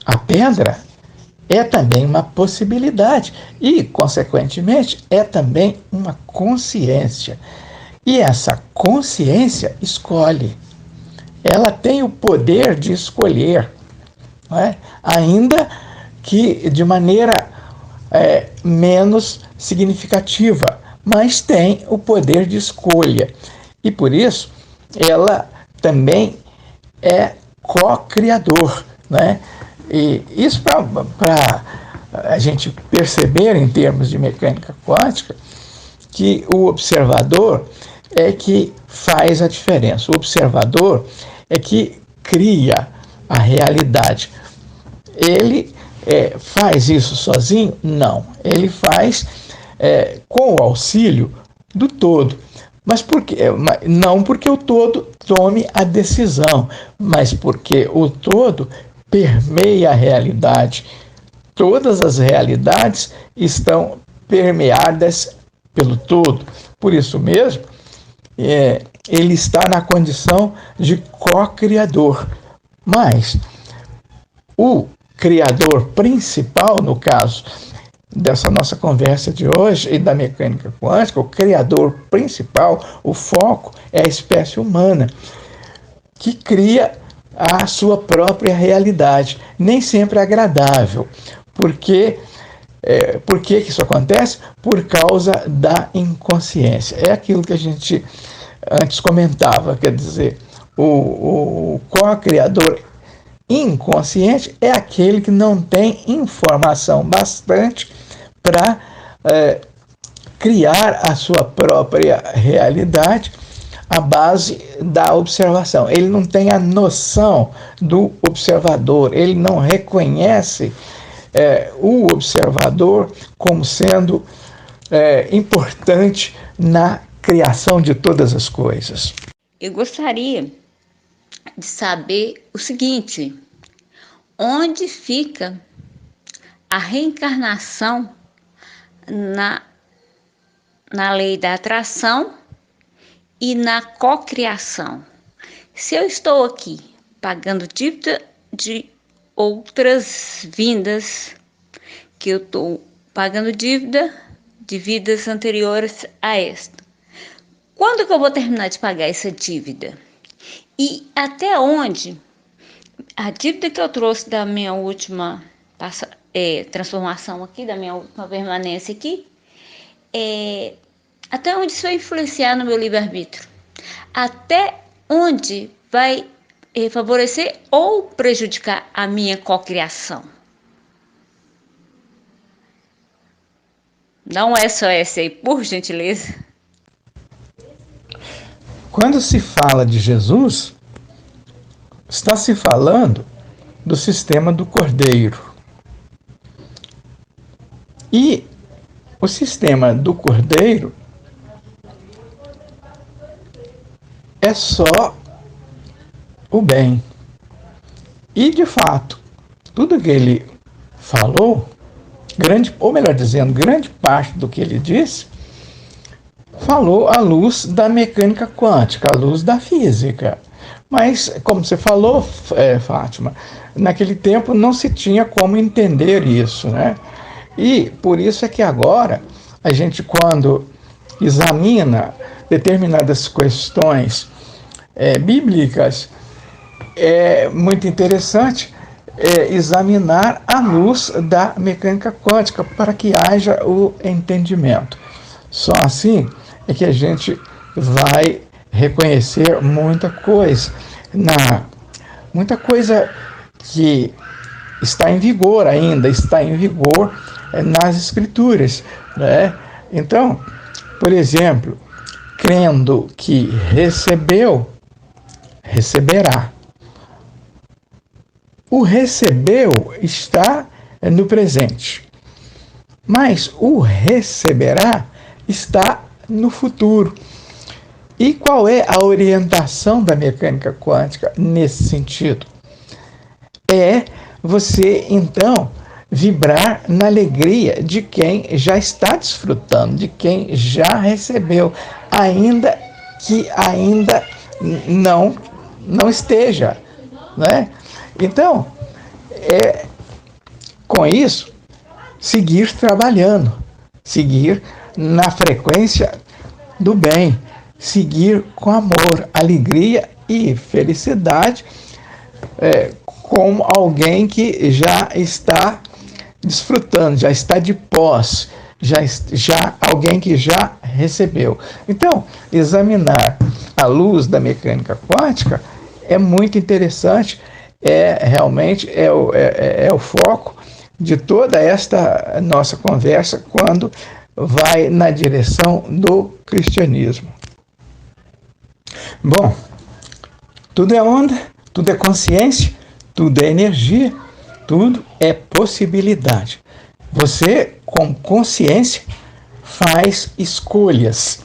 a pedra é também uma possibilidade e, consequentemente, é também uma consciência. E essa consciência escolhe. Ela tem o poder de escolher, não é? Ainda que de maneira menos significativa, mas tem o poder de escolha. E por isso, ela também é co-criador, né? E isso para a gente perceber em termos de mecânica quântica que o observador é que faz a diferença. O observador é que cria a realidade. Ele faz isso sozinho? Não. Ele faz com o auxílio do todo. Mas por quê? Não porque o todo tome a decisão, mas porque o todo permeia a realidade. Todas as realidades estão permeadas pelo todo. Por isso mesmo, ele está na condição de co-criador. Mas o criador principal, no caso dessa nossa conversa de hoje e da mecânica quântica, o criador principal, o foco, é a espécie humana, que cria a sua própria realidade, nem sempre agradável. Por que isso acontece? Por causa da inconsciência. É aquilo que a gente antes comentava, quer dizer, o co-criador inconsciente é aquele que não tem informação bastante para criar a sua própria realidade à base da observação. Ele não tem a noção do observador, ele não reconhece o observador como sendo importante na criação de todas as coisas. Eu gostaria de saber o seguinte: onde fica a reencarnação na lei da atração e na cocriação? Se eu estou aqui pagando dívida de outras vindas, que eu estou pagando dívida de vidas anteriores a esta, quando que eu vou terminar de pagar essa dívida? E até onde a dívida que eu trouxe da minha última transformação aqui, da minha última permanência aqui, até onde isso vai influenciar no meu livre-arbítrio? Até onde vai favorecer ou prejudicar a minha cocriação? Não é só essa aí, por gentileza. Quando se fala de Jesus, está se falando do sistema do Cordeiro. E o sistema do Cordeiro é só o bem. E, de fato, tudo que ele falou, grande parte do que ele disse, falou à luz da mecânica quântica, à luz da física. Mas, como você falou, Fátima, naquele tempo não se tinha como entender isso, né? E por isso é que agora a gente, quando examina determinadas questões bíblicas, é muito interessante examinar à luz da mecânica quântica para que haja o entendimento. Só assim é que a gente vai reconhecer muita coisa, muita coisa que está em vigor ainda, está em vigor nas escrituras, né? Então, por exemplo, crendo que recebeu, receberá. O recebeu está no presente, mas o receberá está no futuro. E qual é a orientação da mecânica quântica nesse sentido? É você, então, vibrar na alegria de quem já está desfrutando, de quem já recebeu, ainda que ainda não esteja, né? Então, com isso, seguir trabalhando, seguir na frequência do bem, seguir com amor, alegria e felicidade, como alguém que já está desfrutando, já está de posse, já alguém que já recebeu. Então, examinar à luz da mecânica quântica é muito interessante, realmente o foco de toda esta nossa conversa quando vai na direção do cristianismo. Bom, tudo é onda, tudo é consciência, tudo é energia, tudo é possibilidade. Você, com consciência, faz escolhas.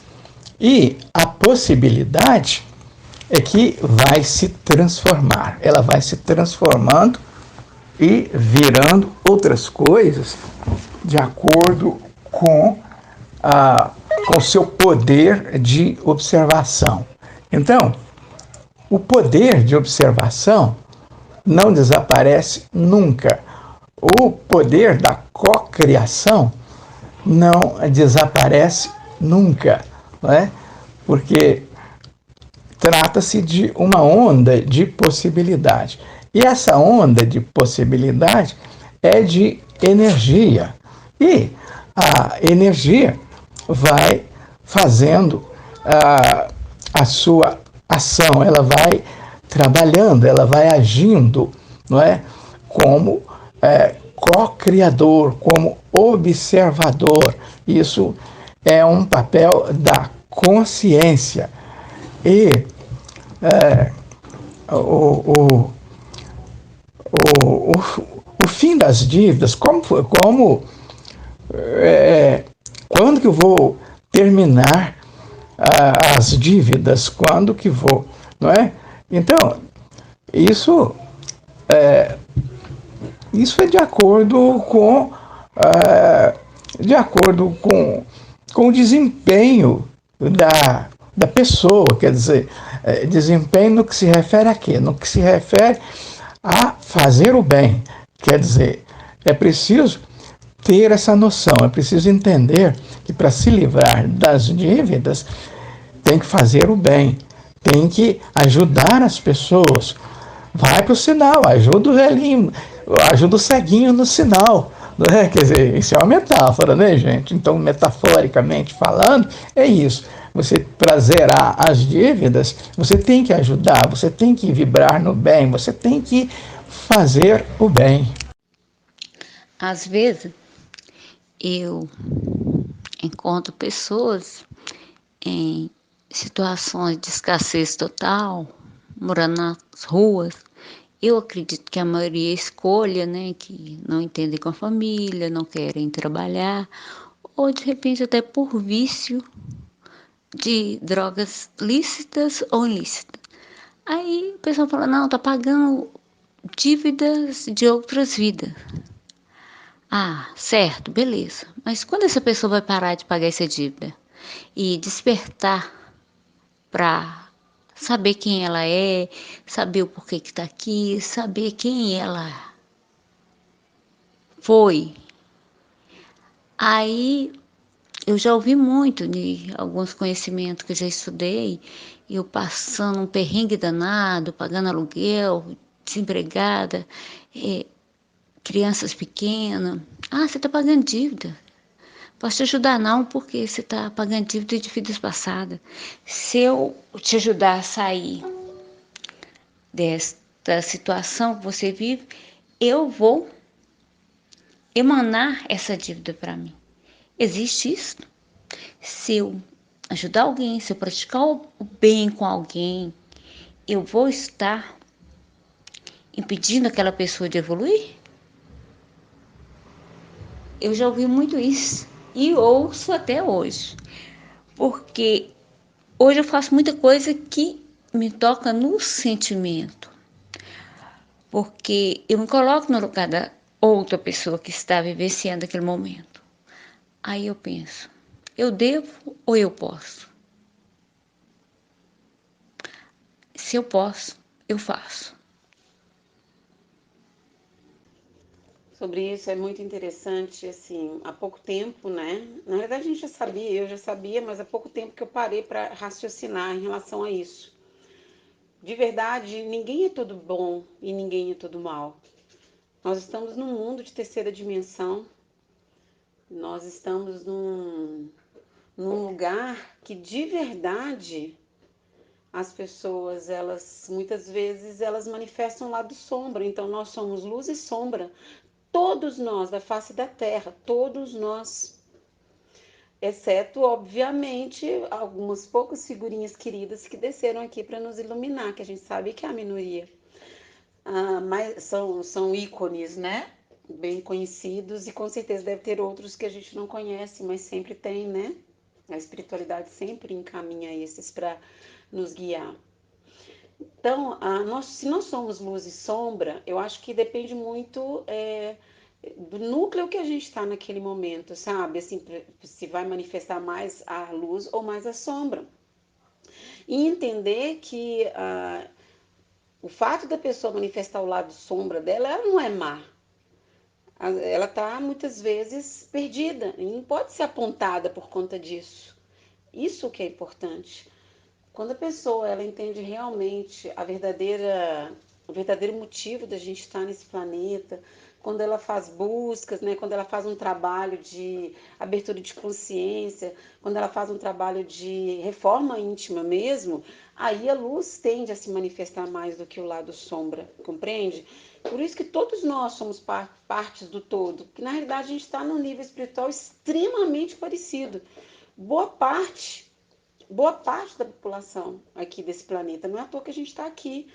E a possibilidade é que vai se transformar. Ela vai se transformando e virando outras coisas de acordo com o seu poder de observação. Então, o poder de observação não desaparece nunca. O poder da cocriação não desaparece nunca, não é? Porque trata-se de uma onda de possibilidade. E essa onda de possibilidade é de energia. E a energia vai fazendo a sua ação, ela vai trabalhando, ela vai agindo, não é? Como co-criador, como observador. Isso é um papel da consciência. E o fim das dívidas, quando que eu vou terminar as dívidas? Quando que vou, não é? Então, isso é de acordo com o desempenho da pessoa, quer dizer, desempenho no que se refere a quê? No que se refere a fazer o bem. Quer dizer, é preciso ter essa noção, é preciso entender que para se livrar das dívidas tem que fazer o bem, tem que ajudar as pessoas. Vai para o sinal, ajuda o velhinho, ajuda o ceguinho no sinal. Não é? Quer dizer, isso é uma metáfora, né, gente? Então, metaforicamente falando, é isso. Você, para zerar as dívidas, você tem que ajudar, você tem que vibrar no bem, você tem que fazer o bem. Às vezes, eu encontro pessoas em situações de escassez total, morando nas ruas. Eu acredito que a maioria escolha, né, que não entendem com a família, não querem trabalhar, ou de repente até por vício de drogas lícitas ou ilícitas. Aí o pessoal fala, não, tá pagando dívidas de outras vidas. Ah, certo, beleza. Mas quando essa pessoa vai parar de pagar essa dívida e despertar para saber quem ela é, saber o porquê que está aqui, saber quem ela foi, Aí eu já ouvi muito de alguns conhecimentos que eu já estudei, eu passando um perrengue danado, pagando aluguel, desempregada, crianças pequenas. Ah, você está pagando dívida. Posso te ajudar não, porque você está pagando dívida de vidas passadas. Se eu te ajudar a sair desta situação que você vive, eu vou emanar essa dívida para mim. Existe isso? Se eu ajudar alguém, se eu praticar o bem com alguém, eu vou estar impedindo aquela pessoa de evoluir? Eu já ouvi muito isso e ouço até hoje, porque hoje eu faço muita coisa que me toca no sentimento, porque eu me coloco no lugar da outra pessoa que está vivenciando aquele momento. Aí eu penso, eu devo ou eu posso? Se eu posso, eu faço. Sobre isso é muito interessante, assim, há pouco tempo, né? Na verdade a gente já sabia, eu já sabia, mas há pouco tempo que eu parei para raciocinar em relação a isso. De verdade, ninguém é todo bom e ninguém é todo mal. Nós estamos num mundo de terceira dimensão, nós estamos num lugar que de verdade as pessoas, elas muitas vezes elas manifestam o lado sombra, então nós somos luz e sombra. Todos nós, da face da terra, todos nós, exceto, obviamente, algumas poucas figurinhas queridas que desceram aqui para nos iluminar, que a gente sabe que é a minoria. Mas são ícones, né? Bem conhecidos e com certeza deve ter outros que a gente não conhece, mas sempre tem, né? A espiritualidade sempre encaminha esses para nos guiar. Então, se nós somos luz e sombra, eu acho que depende muito do núcleo que a gente está naquele momento, sabe? Assim, se vai manifestar mais a luz ou mais a sombra. E entender que o fato da pessoa manifestar o lado sombra dela, ela não é má. Ela está muitas vezes perdida e não pode ser apontada por conta disso. Isso que é importante. Quando a pessoa ela entende realmente o verdadeiro motivo da gente estar nesse planeta, quando ela faz buscas, né, quando ela faz um trabalho de abertura de consciência, quando ela faz um trabalho de reforma íntima mesmo, aí a luz tende a se manifestar mais do que o lado sombra, compreende? Por isso que todos nós somos partes do todo, que na realidade a gente está num nível espiritual extremamente parecido. Boa parte da população aqui desse planeta. Não é à toa que a gente está aqui.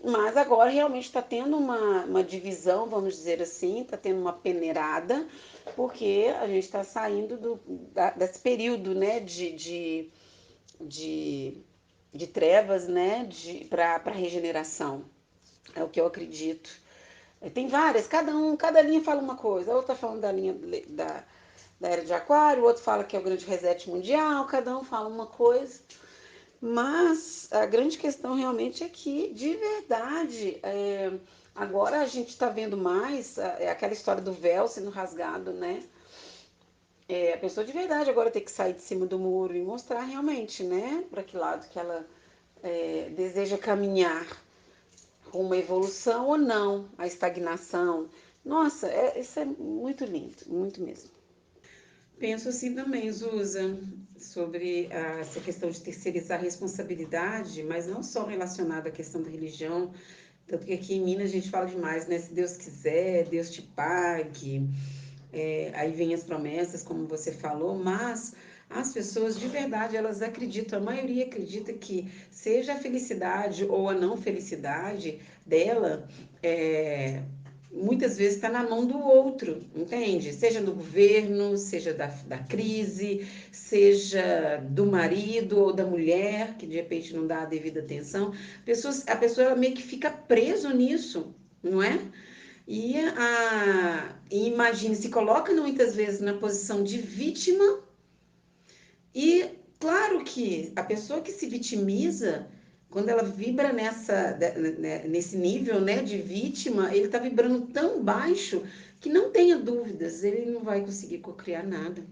Mas agora realmente está tendo uma divisão, vamos dizer assim, está tendo uma peneirada, porque a gente está saindo desse período, né, de trevas, né, para regeneração. É o que eu acredito. Tem várias, cada linha fala uma coisa. A outra está falando da linha da Era de Aquário, o outro fala que é o grande reset mundial, cada um fala uma coisa. Mas a grande questão realmente é que, de verdade, agora a gente está vendo mais aquela história do véu sendo rasgado, né? A pessoa de verdade agora tem que sair de cima do muro e mostrar realmente, né, para que lado que ela deseja caminhar, com uma evolução ou não, a estagnação. Nossa, isso é muito lindo, muito mesmo. Penso assim também, Zusa, sobre essa questão de terceirizar a responsabilidade, mas não só relacionada à questão da religião, tanto que aqui em Minas a gente fala demais, né? Se Deus quiser, Deus te pague, aí vem as promessas, como você falou, mas as pessoas de verdade, elas acreditam, a maioria acredita que seja a felicidade ou a não felicidade dela, muitas vezes está na mão do outro, entende? Seja do governo, seja da crise, seja do marido ou da mulher, que de repente não dá a devida atenção. A pessoa ela meio que fica preso nisso, não é? E imagine, se coloca muitas vezes na posição de vítima e claro que a pessoa que se vitimiza, quando ela vibra nesse nível, né, de vítima, ele está vibrando tão baixo que não tenha dúvidas, ele não vai conseguir cocriar nada.